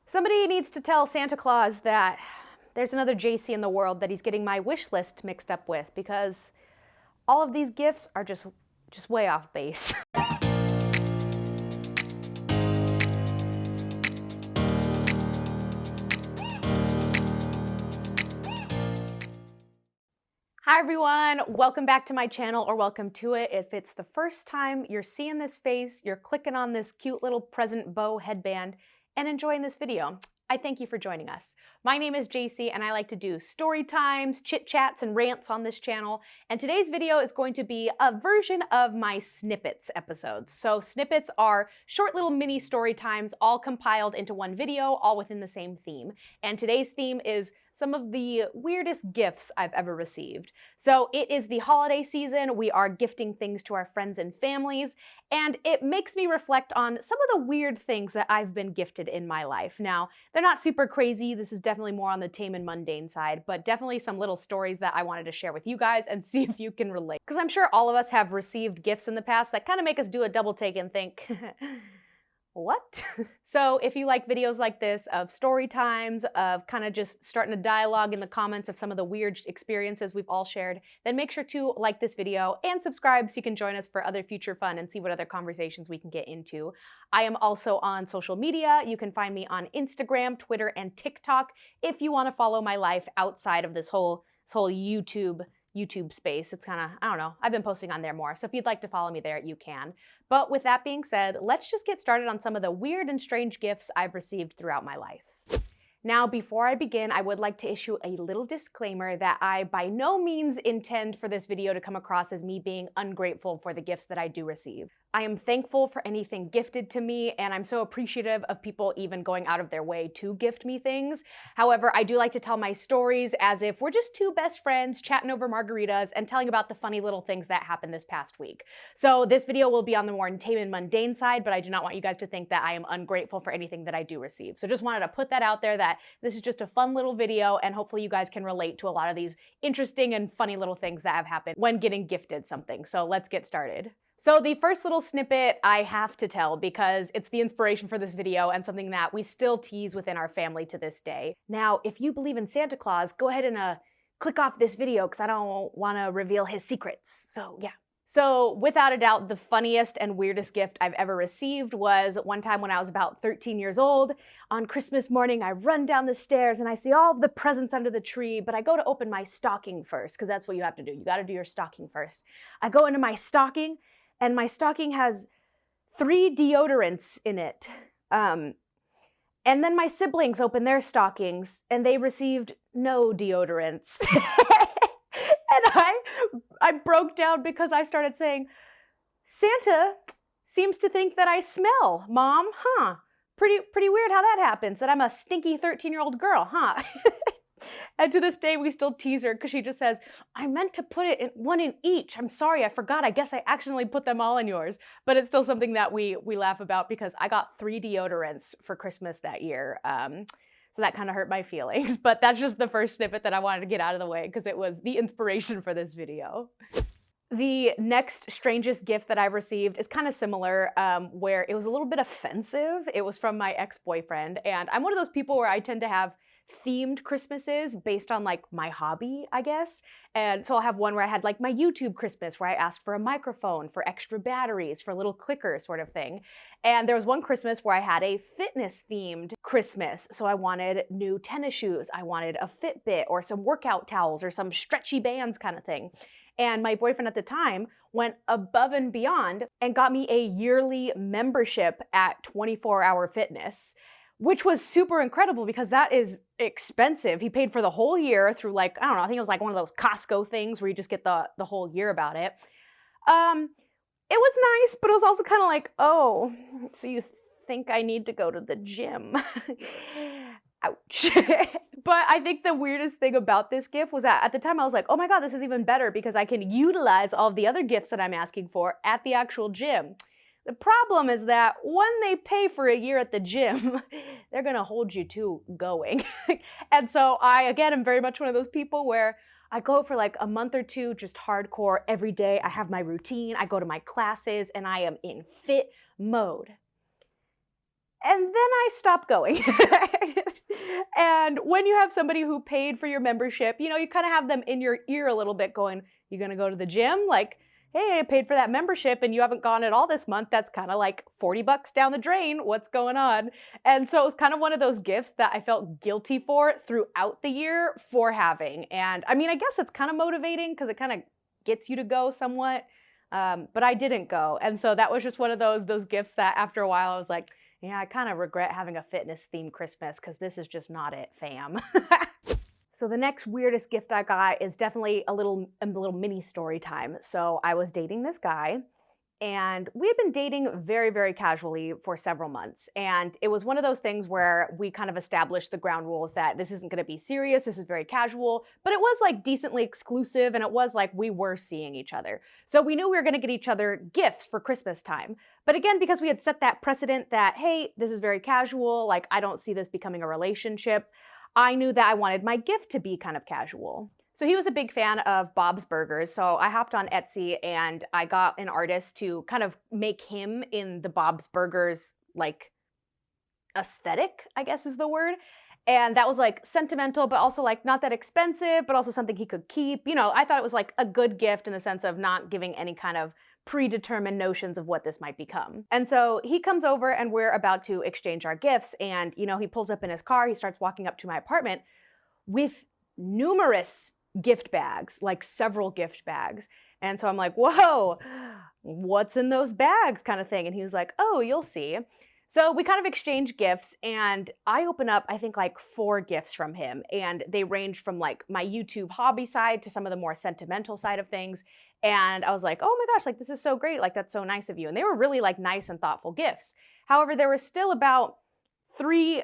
Somebody needs to tell Santa Claus that there's another Jacy in the world that he's getting my wish list mixed up with, because all of these gifts are just way off base. Hi everyone, welcome back to my channel, or welcome to it. If it's the first time you're seeing this face, you're clicking on this cute little present bow headband and enjoying this video, I thank you for joining us. My name is Jacy and I like to do story times, chit chats, and rants on this channel. And today's video is going to be a version of my snippets episodes. So snippets are short little mini story times all compiled into one video, all within the same theme. And today's theme is some of the weirdest gifts I've ever received. So it is the holiday season, we are gifting things to our friends and families, and it makes me reflect on some of the weird things that I've been gifted in my life. Now, they're not super crazy, this is definitely more on the tame and mundane side, but definitely some little stories that I wanted to share with you guys and see if you can relate. Because I'm sure all of us have received gifts in the past that kind of make us do a double take and think, what? So if you like videos like this of story times, of kind of just starting a dialogue in the comments of some of the weird experiences we've all shared, then make sure to like this video and subscribe so you can join us for other future fun and see what other conversations we can get into. I am also on social media. You can find me on Instagram, Twitter, and TikTok if you want to follow my life outside of this whole YouTube space. It's kind of, I don't know, I've been posting on there more, so if you'd like to follow me there, you can. But with that being said, let's just get started on some of the weird and strange gifts I've received throughout my life. Now, before I begin, I would like to issue a little disclaimer that I by no means intend for this video to come across as me being ungrateful for the gifts that I do receive. I am thankful for anything gifted to me, and I'm so appreciative of people even going out of their way to gift me things. However, I do like to tell my stories as if we're just two best friends chatting over margaritas and telling about the funny little things that happened this past week. So this video will be on the more tame and mundane side, but I do not want you guys to think that I am ungrateful for anything that I do receive. So just wanted to put that out there, that this is just a fun little video, and hopefully you guys can relate to a lot of these interesting and funny little things that have happened when getting gifted something. So let's get started. So the first little snippet I have to tell because it's the inspiration for this video and something that we still tease within our family to this day. Now, if you believe in Santa Claus, go ahead and click off this video because I don't want to reveal his secrets. So yeah. So without a doubt, the funniest and weirdest gift I've ever received was one time when I was about 13 years old. On Christmas morning, I run down the stairs and I see all of the presents under the tree, but I go to open my stocking first because that's what you have to do. You got to do your stocking first. I go into my stocking, and my stocking has 3 deodorants in it. And then my siblings opened their stockings and they received no deodorants. And I broke down because I started saying, Santa seems to think that I smell, Mom, huh? Pretty weird how that happens, that I'm a stinky 13-year-old girl, huh? And to this day, we still tease her because she just says, I meant to put it in one in each. I'm sorry, I forgot. I guess I accidentally put them all in yours. But it's still something that we laugh about because I got 3 deodorants for Christmas that year. So that kind of hurt my feelings. But that's just the first snippet that I wanted to get out of the way because it was the inspiration for this video. The next strangest gift that I've received is kind of similar, where it was a little bit offensive. It was from my ex-boyfriend. And I'm one of those people where I tend to have themed Christmases based on like my hobby, I guess. And so I'll have one where I had like my YouTube Christmas where I asked for a microphone, for extra batteries, for a little clicker sort of thing. And there was one Christmas where I had a fitness themed Christmas. So I wanted new tennis shoes, I wanted a Fitbit or some workout towels or some stretchy bands kind of thing. And my boyfriend at the time went above and beyond and got me a yearly membership at 24 Hour Fitness, which was super incredible because that is expensive. He paid for the whole year through like, I don't know, I think it was like one of those Costco things where you just get the whole year about it. It was nice, but it was also kind of like, oh, so you think I need to go to the gym? Ouch. But I think the weirdest thing about this gift was that at the time I was like, oh my God, this is even better because I can utilize all of the other gifts that I'm asking for at the actual gym. The problem is that when they pay for a year at the gym, they're gonna hold you to going. And so I, again, am very much one of those people where I go for like a month or two, just hardcore every day. I have my routine, I go to my classes, and I am in fit mode. And then I stopped going. And when you have somebody who paid for your membership, you know, you kind of have them in your ear a little bit going, you gonna go to the gym? Like, hey, I paid for that membership and you haven't gone at all this month. That's kind of like 40 bucks down the drain. What's going on? And so it was kind of one of those gifts that I felt guilty for throughout the year for having. And I mean, I guess it's kind of motivating because it kind of gets you to go somewhat. But I didn't go. And so that was just one of those gifts that after a while I was like, yeah, I kind of regret having a fitness themed Christmas because this is just not it, fam. So the next weirdest gift I got is definitely a little mini story time. So I was dating this guy and we had been dating very, very casually for several months. And it was one of those things where we kind of established the ground rules that this isn't going to be serious, this is very casual, but it was like decently exclusive and it was like we were seeing each other. So we knew we were going to get each other gifts for Christmas time. But again, because we had set that precedent that, hey, this is very casual, like I don't see this becoming a relationship, I knew that I wanted my gift to be kind of casual. So he was a big fan of Bob's Burgers, so I hopped on Etsy and I got an artist to kind of make him in the Bob's Burgers, like, aesthetic, I guess is the word. And that was like sentimental, but also like not that expensive, but also something he could keep. You know, I thought it was like a good gift in the sense of not giving any kind of predetermined notions of what this might become. And so he comes over and we're about to exchange our gifts. And, you know, he pulls up in his car, he starts walking up to my apartment with numerous gift bags, like several gift bags. And so I'm like, whoa, what's in those bags kind of thing? And he was like, oh, you'll see. So we kind of exchange gifts and I open up, I think like 4 gifts from him and they range from like my YouTube hobby side to some of the more sentimental side of things. And I was like, oh my gosh, like this is so great. Like that's so nice of you. And they were really like nice and thoughtful gifts. However, there was still about 3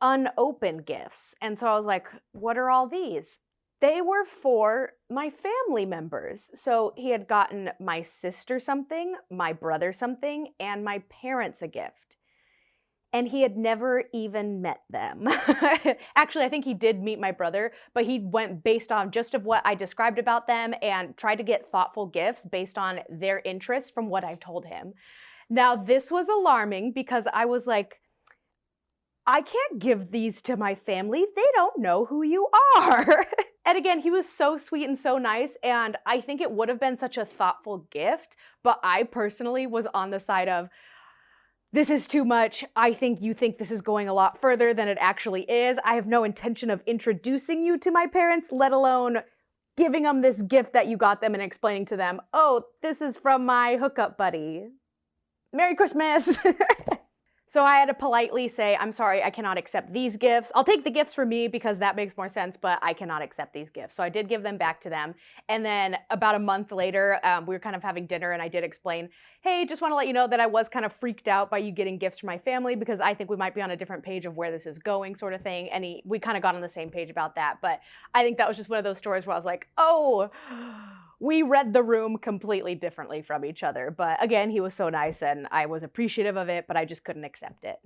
unopened gifts. And so I was like, what are all these? They were for my family members. So he had gotten my sister something, my brother something, and my parents a gift. And he had never even met them. Actually, I think he did meet my brother, but he went based on just of what I described about them and tried to get thoughtful gifts based on their interests from what I told him. Now, this was alarming because I was like, I can't give these to my family. They don't know who you are. And again, he was so sweet and so nice, and I think it would have been such a thoughtful gift, but I personally was on the side of, this is too much. I think you think this is going a lot further than it actually is. I have no intention of introducing you to my parents, let alone giving them this gift that you got them and explaining to them, oh, this is from my hookup buddy. Merry Christmas. So I had to politely say, I'm sorry, I cannot accept these gifts. I'll take the gifts for me because that makes more sense, but I cannot accept these gifts. So I did give them back to them. And then about a month later, we were kind of having dinner and I did explain, hey, just want to let you know that I was kind of freaked out by you getting gifts from my family because I think we might be on a different page of where this is going sort of thing. And we kind of got on the same page about that. But I think that was just one of those stories where I was like, oh, we read the room completely differently from each other. But again, he was so nice and I was appreciative of it, but I just couldn't accept it.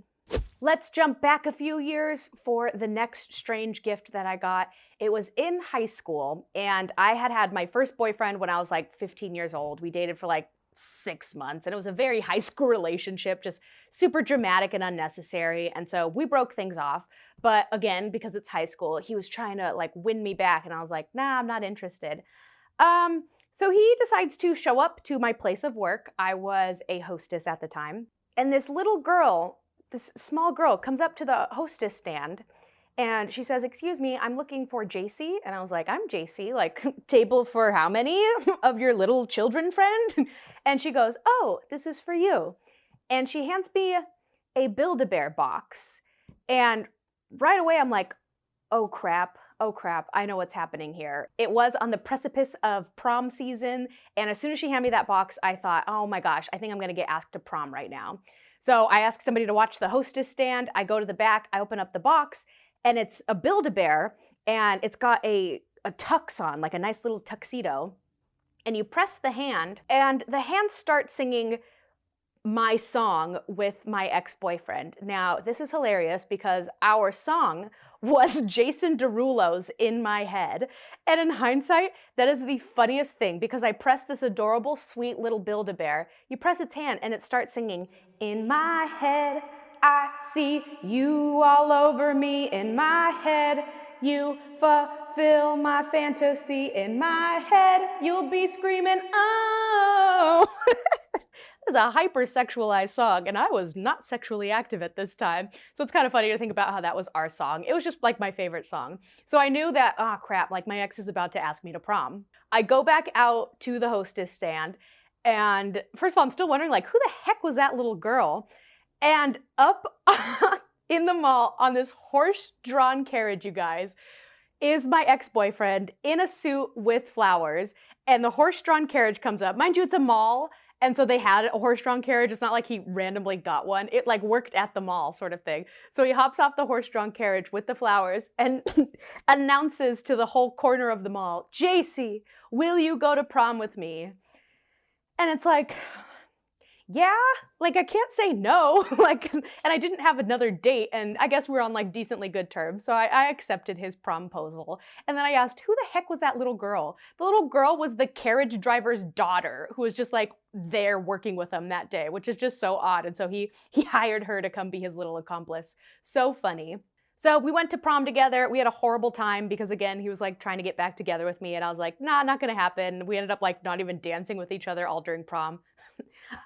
Let's jump back a few years for the next strange gift that I got. It was in high school and I had my first boyfriend when I was like 15 years old. We dated for like 6 months and it was a very high school relationship, just super dramatic and unnecessary. And so we broke things off. But again, because it's high school, he was trying to like win me back and I was like, nah, I'm not interested. So he decides to show up to my place of work. I was a hostess at the time. And this little girl, this small girl comes up to the hostess stand and she says, excuse me, I'm looking for Jacy. And I was like, I'm Jacy, like table for how many of your little children, friend? And she goes, oh, this is for you. And she hands me a Build-A-Bear box. And right away I'm like, oh crap, I know what's happening here. It was on the precipice of prom season, and as soon as she handed me that box, I thought, oh my gosh, I think I'm gonna get asked to prom right now. So I asked somebody to watch the hostess stand, I go to the back, I open up the box, and it's a Build-A-Bear, and it's got a tux on, like a nice little tuxedo, and you press the hand, and the hand starts singing my song with my ex-boyfriend. Now, this is hilarious because our song was Jason Derulo's In My Head. And in hindsight, that is the funniest thing because I pressed this adorable, sweet little Build-A-Bear. You press its hand and it starts singing, In my head, I see you all over me in my head. You fulfill my fantasy in my head. You'll be screaming, oh. This is a hyper-sexualized song, and I was not sexually active at this time. So it's kind of funny to think about how that was our song. It was just like my favorite song. So I knew that, oh crap, like my ex is about to ask me to prom. I go back out to the hostess stand, and first of all, I'm still wondering, like, who the heck was that little girl? And up in the mall on this horse-drawn carriage, you guys, is my ex-boyfriend in a suit with flowers, and the horse-drawn carriage comes up. Mind you, it's a mall, and so they had a horse-drawn carriage. It's not like he randomly got one. It like worked at the mall sort of thing. So he hops off the horse-drawn carriage with the flowers and announces to the whole corner of the mall, Jacy, will you go to prom with me? And it's like, yeah, like I can't say no, like, and I didn't have another date, and I guess we were on like decently good terms, so I accepted his promposal. And then I asked, who the heck was that little girl? The little girl was the carriage driver's daughter, who was just like there working with him that day, which is just so odd. And so he hired her to come be his little accomplice. So funny. So we went to prom together. We had a horrible time because, again, he was like trying to get back together with me, and I was like, nah, not gonna happen. We ended up like not even dancing with each other all during prom.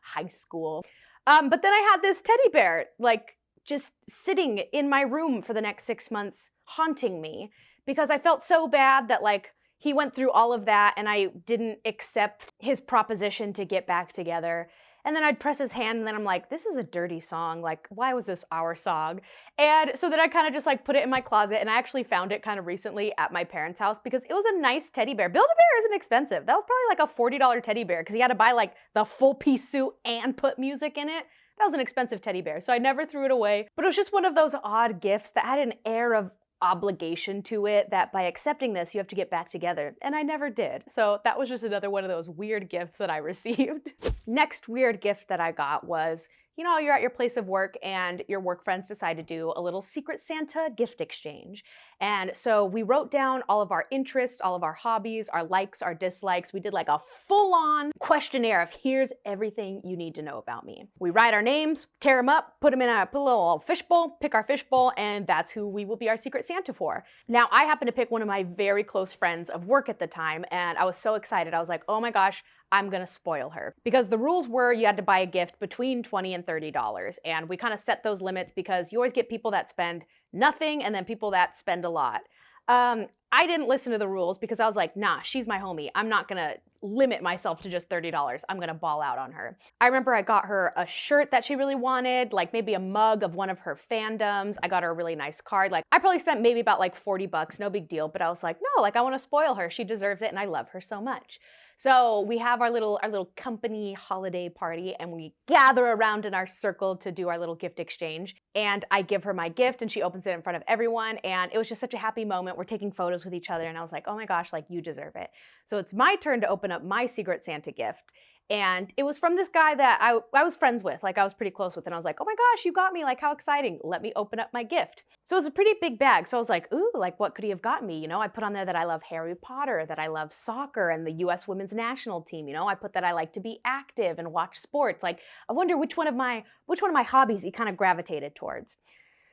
High school. But then I had this teddy bear, like, just sitting in my room for the next 6 months, haunting me, because I felt so bad that, like, he went through all of that and I didn't accept his proposition to get back together. And then I'd press his hand and then I'm like, this is a dirty song. Like, why was this our song? And so then I kind of just like put it in my closet, and I actually found it kind of recently at my parents' house because it was a nice teddy bear. Build-A-Bear isn't expensive. That was probably like a $40 teddy bear because he had to buy like the full piece suit and put music in it. That was an expensive teddy bear, so I never threw it away. But it was just one of those odd gifts that had an air of obligation to it, that by accepting this, you have to get back together. And I never did. So that was just another one of those weird gifts that I received. Next weird gift that I got was, you know, you're at your place of work and your work friends decide to do a little Secret Santa gift exchange. And so we wrote down all of our interests, all of our hobbies, our likes, our dislikes. We did like a full-on questionnaire of here's everything you need to know about me. We write our names, tear them up, put them in a little fishbowl, pick our fishbowl, and that's who we will be our Secret Santa for. Now, I happened to pick one of my very close friends of work at the time, and I was so excited. I was like, oh my gosh, I'm gonna spoil her. Because the rules were you had to buy a gift between $20 and $30. And we kind of set those limits because you always get people that spend nothing and then people that spend a lot. I didn't listen to the rules because I was like, nah, she's my homie. I'm not gonna limit myself to just $30. I'm gonna ball out on her. I remember I got her a shirt that she really wanted, like maybe a mug of one of her fandoms. I got her a really nice card. Like I probably spent maybe about like 40 bucks, no big deal. But I was like, no, like I wanna spoil her. She deserves it and I love her so much. So we have our little company holiday party and we gather around in our circle to do our little gift exchange. And I give her my gift and she opens it in front of everyone. And it was just such a happy moment. We're taking photos with each other and I was like, oh my gosh, like you deserve it. So it's my turn to open up my Secret Santa gift. And it was from this guy that I was friends with, like I was pretty close with, and I was like, oh my gosh, you got me, like how exciting, let me open up my gift. So it was a pretty big bag, so I was like, ooh, like what could he have gotten me? You know, I put on there that I love Harry Potter, that I love soccer and the US women's national team, you know, I put that I like to be active and watch sports. Like, I wonder which one of my hobbies he kind of gravitated towards.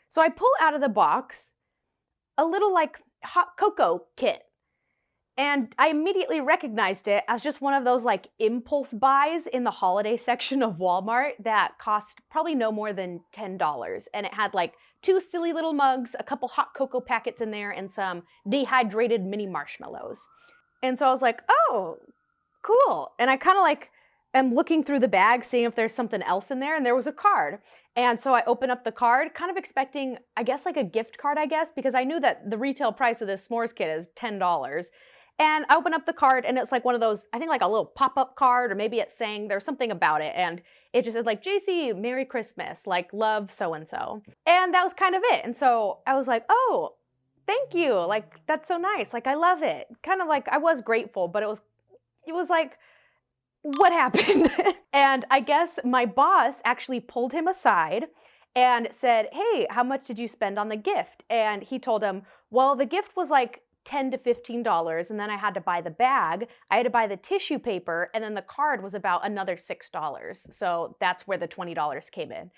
So I pull out of the box a little like hot cocoa kit. And I immediately recognized it as just one of those like impulse buys in the holiday section of Walmart that cost probably no more than $10. And it had like 2 silly little mugs, a couple hot cocoa packets in there, and some dehydrated mini marshmallows. And so I was like, oh, cool. And I kind of like am looking through the bag, seeing if there's something else in there, and there was a card. And so I open up the card, kind of expecting, I guess like a gift card, I guess, because I knew that the retail price of this s'mores kit is $10. And I open up the card and it's like one of those, I think like a little pop-up card, or maybe it's saying there's something about it. And it just said like, Jacy, Merry Christmas, like love so-and-so. And that was kind of it. And so I was like, oh, thank you. Like, that's so nice. Like, I love it. Kind of like, I was grateful, but it was like, what happened? And I guess my boss actually pulled him aside and said, hey, how much did you spend on the gift? And he told him, well, the gift was like $10 to $15, and then I had to buy the bag, I had to buy the tissue paper, and then the card was about another $6. So that's where the $20 came in.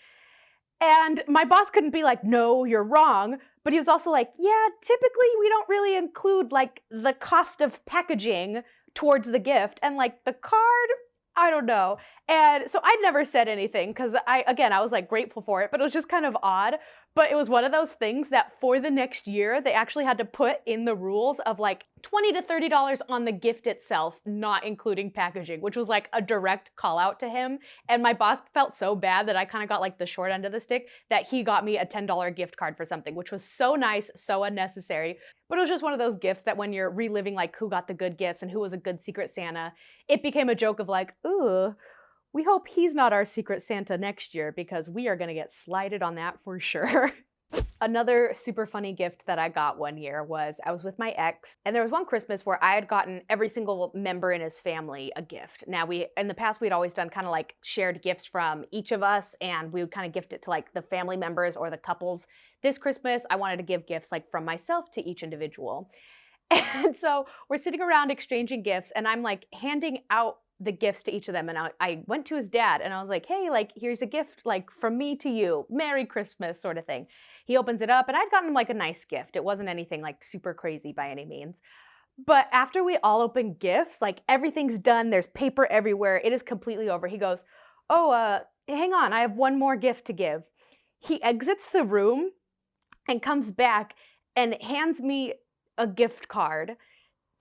And my boss couldn't be like, no, you're wrong. But he was also like, yeah, typically we don't really include like the cost of packaging towards the gift. And like the card, I don't know. And so I never said anything because I was like grateful for it, but it was just kind of odd. But it was one of those things that for the next year, they actually had to put in the rules of like $20 to $30 on the gift itself, not including packaging, which was like a direct call out to him. And my boss felt so bad that I kind of got like the short end of the stick that he got me a $10 gift card for something, which was so nice, so unnecessary. But it was just one of those gifts that when you're reliving like who got the good gifts and who was a good Secret Santa, it became a joke of like, ooh, we hope he's not our Secret Santa next year because we are gonna get slighted on that for sure. Another super funny gift that I got one year was I was with my ex, and there was one Christmas where I had gotten every single member in his family a gift. Now in the past, we'd always done kind of like shared gifts from each of us, and we would kind of gift it to like the family members or the couples. This Christmas, I wanted to give gifts like from myself to each individual. And so we're sitting around exchanging gifts, and I'm like handing out the gifts to each of them. And I went to his dad and I was like, hey, like, here's a gift, like from me to you, Merry Christmas sort of thing. He opens it up and I'd gotten him like a nice gift. It wasn't anything like super crazy by any means. But after we all open gifts, like everything's done, there's paper everywhere, it is completely over. He goes, oh, hang on, I have one more gift to give. He exits the room and comes back and hands me a gift card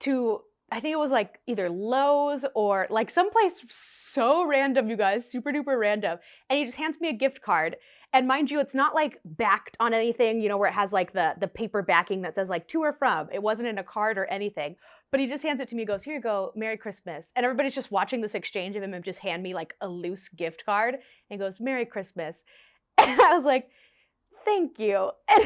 to, I think it was like either Lowe's or like someplace so random, you guys, super duper random. And he just hands me a gift card. And mind you, it's not like backed on anything, you know, where it has like the paper backing that says like to or from. It wasn't in a card or anything. But he just hands it to me, goes, here you go, Merry Christmas. And everybody's just watching this exchange of him and just hand me like a loose gift card. And he goes, Merry Christmas. And I was like, thank you. And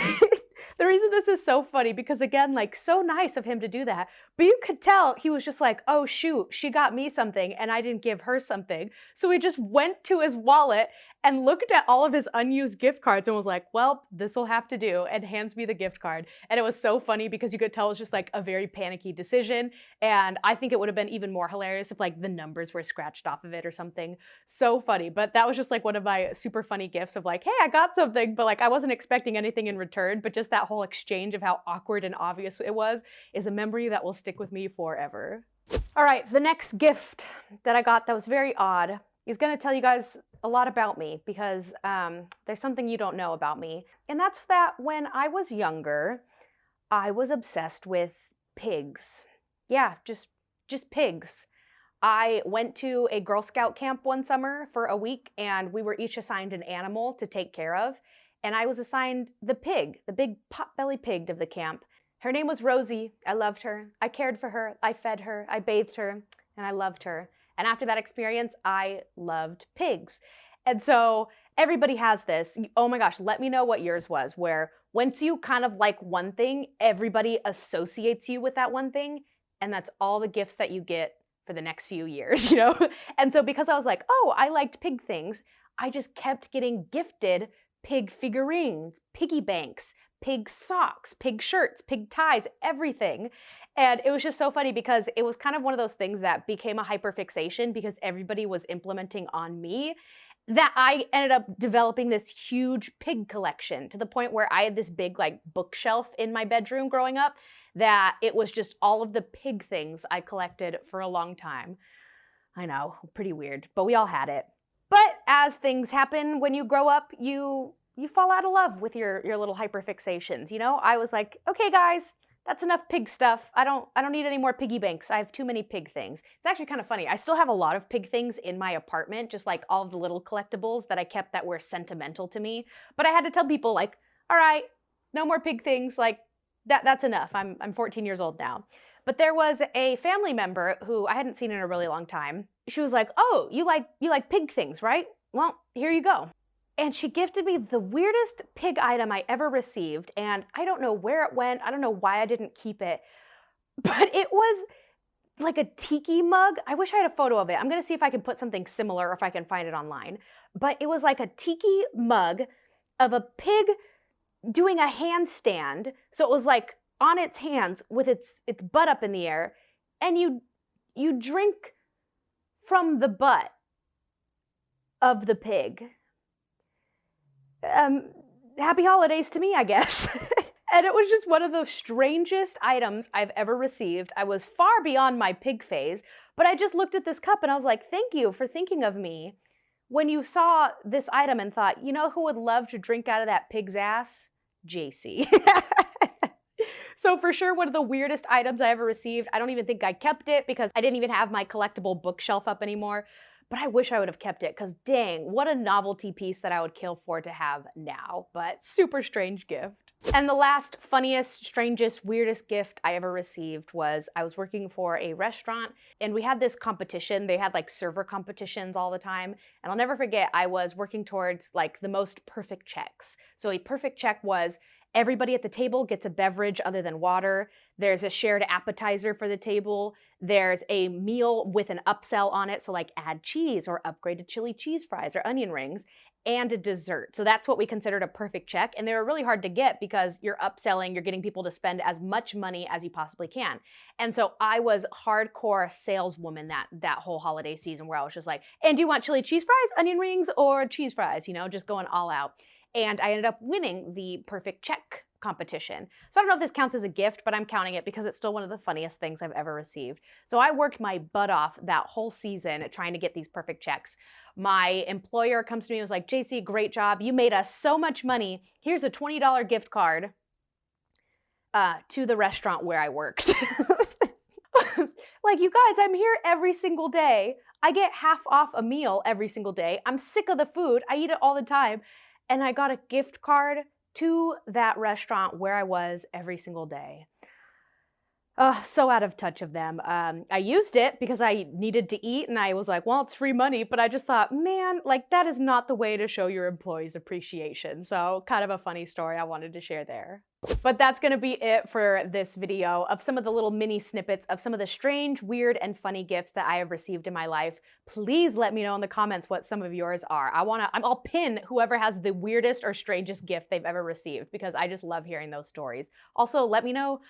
the reason this is so funny, because again, like so nice of him to do that, but you could tell he was just like, oh shoot, she got me something and I didn't give her something. So he just went to his wallet and looked at all of his unused gift cards and was like, well, this will have to do, and hands me the gift card. And it was so funny because you could tell it was just like a very panicky decision. And I think it would have been even more hilarious if like the numbers were scratched off of it or something. So funny. But that was just like one of my super funny gifts of like, hey, I got something, but like I wasn't expecting anything in return. But just that whole exchange of how awkward and obvious it was is a memory that will stick with me forever. All right, the next gift that I got that was very odd is going to tell you guys a lot about me because there's something you don't know about me. And that's that when I was younger, I was obsessed with pigs. Yeah, just pigs. I went to a Girl Scout camp one summer for a week, and we were each assigned an animal to take care of. And I was assigned the pig, the big pot-belly pig of the camp. Her name was Rosie. I loved her. I cared for her. I fed her. I bathed her. And I loved her. And after that experience, I loved pigs. And so everybody has this. Oh my gosh, let me know what yours was, where once you kind of like one thing, everybody associates you with that one thing. And that's all the gifts that you get for the next few years, you know? And so because I was like, oh, I liked pig things, I just kept getting gifted pig figurines, piggy banks, pig socks, pig shirts, pig ties, everything. And it was just so funny because it was kind of one of those things that became a hyperfixation because everybody was implementing on me, that I ended up developing this huge pig collection to the point where I had this big like bookshelf in my bedroom growing up that it was just all of the pig things I collected for a long time. I know, pretty weird, but we all had it. But as things happen when you grow up, you fall out of love with your little hyperfixations, you know? I was like, okay guys, that's enough pig stuff. I don't need any more piggy banks. I have too many pig things. It's actually kind of funny. I still have a lot of pig things in my apartment, just like all of the little collectibles that I kept that were sentimental to me. But I had to tell people like, all right, no more pig things. Like that's enough. I'm 14 years old now. But there was a family member who I hadn't seen in a really long time. She was like, oh, you like pig things, right? Well, here you go. And she gifted me the weirdest pig item I ever received, and I don't know where it went. I don't know why I didn't keep it, but it was like a tiki mug. I wish I had a photo of it. I'm gonna see if I can put something similar or if I can find it online. But it was like a tiki mug of a pig doing a handstand. So it was like on its hands with its butt up in the air, and you drink from the butt of the pig. happy holidays to me, I guess. And it was just one of the strangest items I've ever received. I was far beyond my pig phase, but I just looked at this cup and I was like, thank you for thinking of me when you saw this item and thought, you know who would love to drink out of that pig's ass? Jacy. So for sure, one of the weirdest items I ever received. I don't even think I kept it because I didn't even have my collectible bookshelf up anymore. But I wish I would have kept it because dang, what a novelty piece that I would kill for to have now. But super strange gift. And the last funniest, strangest, weirdest gift I ever received was I was working for a restaurant and we had this competition. They had like server competitions all the time. And I'll never forget, I was working towards like the most perfect checks. So a perfect check was everybody at the table gets a beverage other than water. There's a shared appetizer for the table. There's a meal with an upsell on it. So like add cheese or upgrade to chili cheese fries or onion rings, and a dessert. So that's what we considered a perfect check. And they were really hard to get because you're upselling, you're getting people to spend as much money as you possibly can. And so I was hardcore saleswoman that whole holiday season where I was just like, and do you want chili cheese fries, onion rings, or cheese fries? You know, just going all out. And I ended up winning the perfect check competition. So I don't know if this counts as a gift, but I'm counting it because it's still one of the funniest things I've ever received. So I worked my butt off that whole season trying to get these perfect checks. My employer comes to me and was like, Jacy, great job. You made us so much money. Here's a $20 gift card to the restaurant where I worked. Like, you guys, I'm here every single day. I get half off a meal every single day. I'm sick of the food. I eat it all the time. And I got a gift card to that restaurant where I was every single day. So out of touch of them. I used it because I needed to eat and I was like, well, it's free money, but I just thought, man, like that is not the way to show your employees appreciation. So kind of a funny story I wanted to share there. But that's gonna be it for this video of some of the little mini snippets of some of the strange, weird, and funny gifts that I have received in my life. Please let me know in the comments what some of yours are. I'll pin whoever has the weirdest or strangest gift they've ever received because I just love hearing those stories. Also, let me know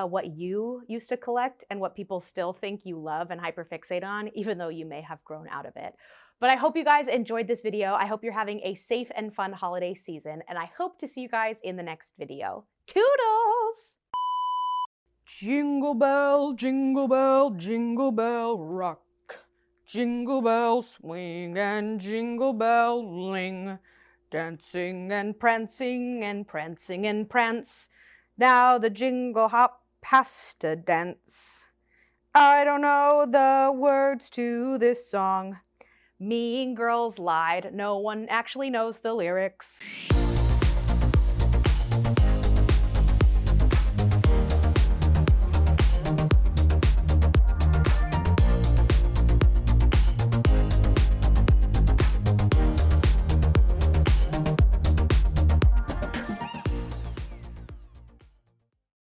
what you used to collect and what people still think you love and hyperfixate on, even though you may have grown out of it. But I hope you guys enjoyed this video. I hope you're having a safe and fun holiday season, and I hope to see you guys in the next video. Toodles! Jingle bell, jingle bell rock. Jingle bell swing and jingle bell ring. Dancing and prancing and prancing and prance. Now the jingle hop has to dance. I don't know the words to this song. Mean Girls lied. No one actually knows the lyrics.